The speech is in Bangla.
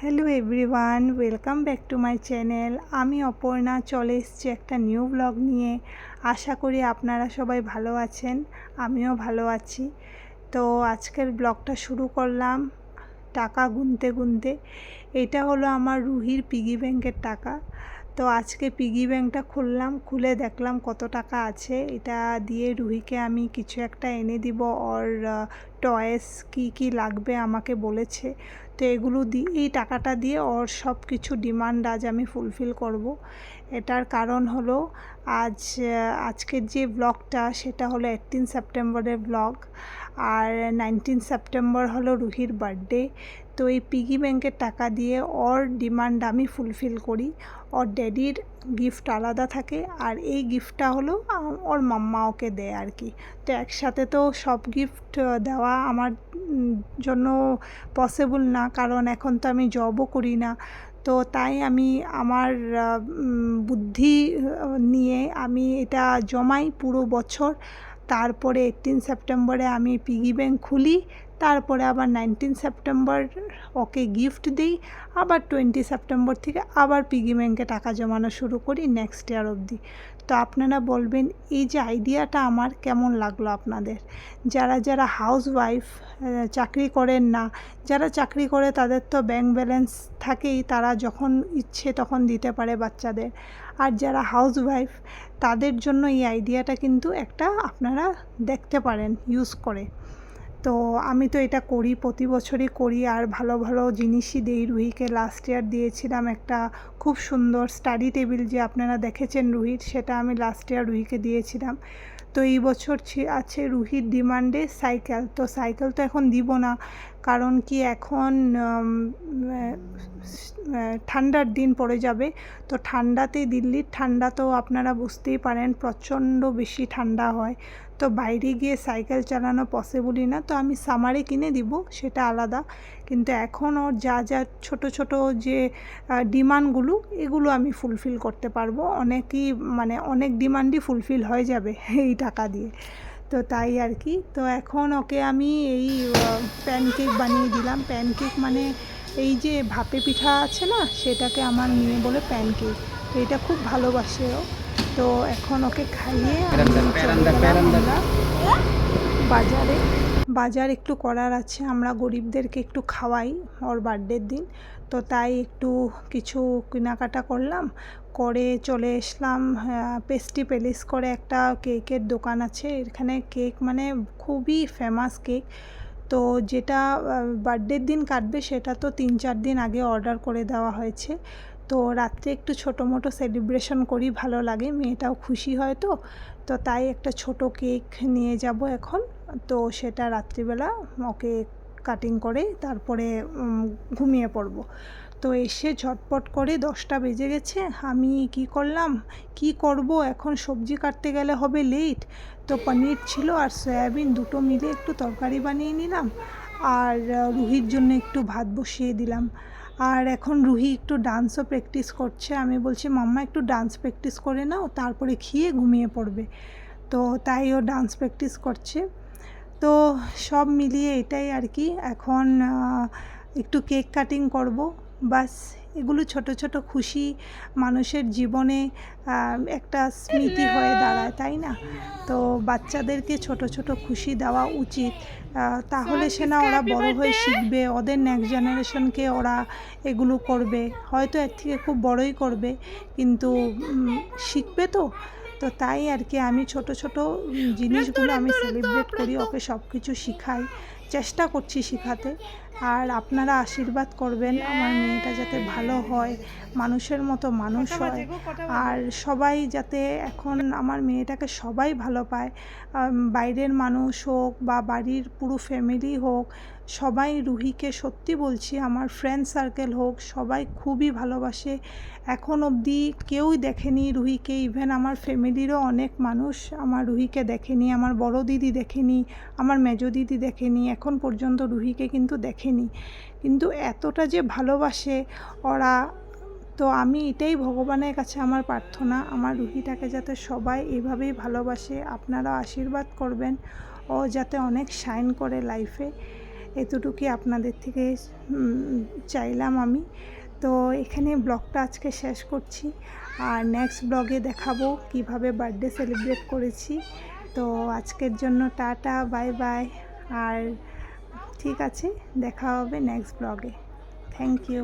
Hello everyone, welcome back to my channel. আমি অপর্ণা চলে এসেছি একটা নিউ ব্লগ নিয়ে। আশা করি আপনারা সবাই ভালো আছেন, আমিও ভালো আছি। তো আজকের ব্লগটা শুরু করলাম টাকা গুনতে গুনতে। এটা হলো আমার রুহির পিগি ব্যাংকের টাকা। তো আজকে পিগি ব্যাংকটা খুললাম, খুলে দেখলাম কত টাকা আছে। এটা দিয়ে রুহিকে আমি কিছু একটা এনে দিব। ওর টয়েস কি লাগবে আমাকে বলেছে, তো এগুলো দিয়ে এই টাকাটা দিয়ে ওর সব কিছু ডিমান্ড আজ আমি ফুলফিল করব। এটার কারণ হলো আজকের যে ব্লগটা সেটা হলো 18 সেপ্টেম্বরের ব্লগ, আর 19 সেপ্টেম্বর হলো রুহির বার্থডে। তো এই পিগি ব্যাংকের টাকা দিয়ে ওর ডিমান্ড আমি ফুলফিল করি। ওর ড্যাডির গিফট আলাদা থাকে, আর এই গিফটটা হলো ওর মাম্মা ওকে দেয় আর কি। তো একসাথে তো সব গিফট দেওয়া আমার জন্য পসিবল না, কারণ এখন তো আমি জবও করি না। তো তাই আমি আমার বুদ্ধি নিয়ে আমি এটা জমাই পুরো বছর। তারপরে 18 সেপ্টেম্বরে আমি পিগি ব্যাংক খুলি, তারপরে আবার 19 সেপ্টেম্বর ওকে গিফট দিই, আবার 20 সেপ্টেম্বর থেকে আবার পিগি ব্যাংকে টাকা জমানো শুরু করি নেক্সট ইয়ার অবধি। তো আপনারা বলবেন এই যে আইডিয়াটা আমার কেমন লাগলো আপনাদের। যারা যারা হাউসওয়াইফ, চাকরি করেন না, যারা চাকরি করে তাদের তো ব্যাংক ব্যালেন্স থাকেই, তারা যখন ইচ্ছে তখন দিতে পারে বাচ্চাদের। আর যারা হাউসওয়াইফ তাদের জন্য এই আইডিয়াটা কিন্তু একটা আপনারা দেখতে পারেন ইউজ করে। তো আমি তো এটা করি, প্রতি বছরই করি, আর ভালো ভালো জিনিসই দিই রুহিকে। লাস্ট ইয়ার দিয়েছিলাম একটা খুব সুন্দর স্টাডি টেবিল, যে আপনারা দেখেছেন রুহির, সেটা আমি লাস্ট ইয়ার রুহিকে দিয়েছিলাম। তো এই বছর আছে রুহির ডিমান্ডে সাইকেল। তো সাইকেল তো এখন দিব না, কারণ কি এখন ঠান্ডার দিন পড়ে যাবে। তো ঠান্ডাতে, দিল্লির ঠান্ডা তো আপনারা বুঝতেই পারেন, প্রচণ্ড বেশি ঠান্ডা হয়। তো বাইরে গিয়ে সাইকেল চালানো পসিবলই না। তো আমি সামারে কিনে দিব, সেটা আলাদা। কিন্তু এখন ওর যা যা ছোট ছোট যে ডিমান্ডগুলো, এগুলো আমি ফুলফিল করতে পারবো। অনেক ডিমান্ডই ফুলফিল হয়ে যাবে এই টাকা দিয়ে। তো তাই আর কি। তো এখন ওকে আমি এই প্যানকেক বানিয়ে দিলাম। প্যানকেক মানে এই যে ভাপে পিঠা আছে না, সেটাকে আমার মেয়ে বলে প্যানকেক। তো এটা খুব ভালোবাসে ও। তো এখন ওকে খাইয়ে আমি চলে গেলাম আমরা বাজার একটু করার আছে। আমরা গরিবদেরকে একটু খাওয়াই ওর বার্থডের দিন। তো তাই একটু কিছু কেনাকাটা করলাম, করে চলে এসলাম পেস্ট্রি প্যালেস করে একটা কেকের দোকান আছে এখানে। কেক মানে খুবই ফেমাস কেক। তো যেটা বার্থডের দিন কাটবে সেটা তো 3-4 দিন আগে অর্ডার করে দেওয়া হয়েছে। তো রাত্রে একটু ছোটো মোটো সেলিব্রেশন করি, ভালো লাগে, মেয়েটাও খুশি হয়। তো তো তাই একটা ছোট কেক নিয়ে যাব এখন। তো সেটা রাত্রিবেলা ওকে কাটিং করে তারপরে ঘুমিয়ে পড়ব। তো এসে ঝটপট করে 10টা বেজে গেছে। আমি কি করব এখন, সবজি কাটতে গেলে হবে লেট। তো পনির ছিল আর সয়াবিন দুটো মিলে একটু তরকারি বানিয়ে নিলাম, আর রুহির জন্য একটু ভাত বসিয়ে দিলাম। আর এখন রুহি একটু ডান্সও প্র্যাকটিস করছে। আমি বলছি মাম্মা একটু ডান্স প্র্যাকটিস করে নাও, তারপরে খেয়ে ঘুমিয়ে পড়বে। তো তাই ও ডান্স প্র্যাকটিস করছে। তো সব মিলিয়ে এটাই আর কি। এখন একটু কেক কাটিং করব, বাস। এগুলো ছোট ছোট খুশি মানুষের জীবনে একটা স্মৃতি হয়ে দাঁড়ায়, তাই না? তো বাচ্চাদেরকে ছোট ছোট খুশি দেওয়া উচিত, তাহলে সে না ওরা বড় হয়ে শিখবে, ওদের নেক্সট জেনারেশনকে ওরা এগুলো করবে। হয়তো এর থেকে খুব বড়ই করবে, কিন্তু শিখবে তো। তো তাই আর কি, আমি ছোট ছোট জিনিসগুলো আমি সেলিব্রেট করি, ওকে সব কিছু শিখাই, চেষ্টা করছি শেখাতে। আর আপনারা আশীর্বাদ করবেন আমার মেয়েটা যাতে ভালো হয়, মানুষের মতো মানুষ হয়, আর সবাই যাতে, এখন আমার মেয়েটাকে সবাই ভালো পায়, বাইরের মানুষ হোক বা বাড়ির পুরো ফ্যামিলি হোক, সবাই রুহিকে, সত্যি বলছি, আমার ফ্রেন্ড সার্কেল হোক, সবাই খুবই ভালোবাসে। এখন অবধি কেউই দেখেনি রুহিকে, ইভেন আমার ফ্যামিলিরও অনেক মানুষ আমার রুহিকে দেখেনি, আমার বড় দিদি দেখেনি, আমার মেজো দিদি দেখেনি, এখন পর্যন্ত রুহিকে কিন্তু দেখেনি। কিন্তু এতটা যে ভালোবাসে ওরা, তো আমি এটাই ভগবানের কাছে আমার প্রার্থনা, আমার রুহিটাকে যাতে সবাই এভাবেই ভালোবাসে। আপনারা আশীর্বাদ করবেন ও যাতে অনেক শাইন করে লাইফে। এতটুকুই আপনাদের থেকে চাইলাম আমি। তো এখানে ব্লগটা আজকে শেষ করছি, আর নেক্সট ব্লগে দেখাবো কিভাবে বার্থডে সেলিব্রেট করেছি। তো আজকের জন্য টাটা, বাই বাই। আর ঠিক আছে, দেখা হবে নেক্সট ব্লগে। Thank you.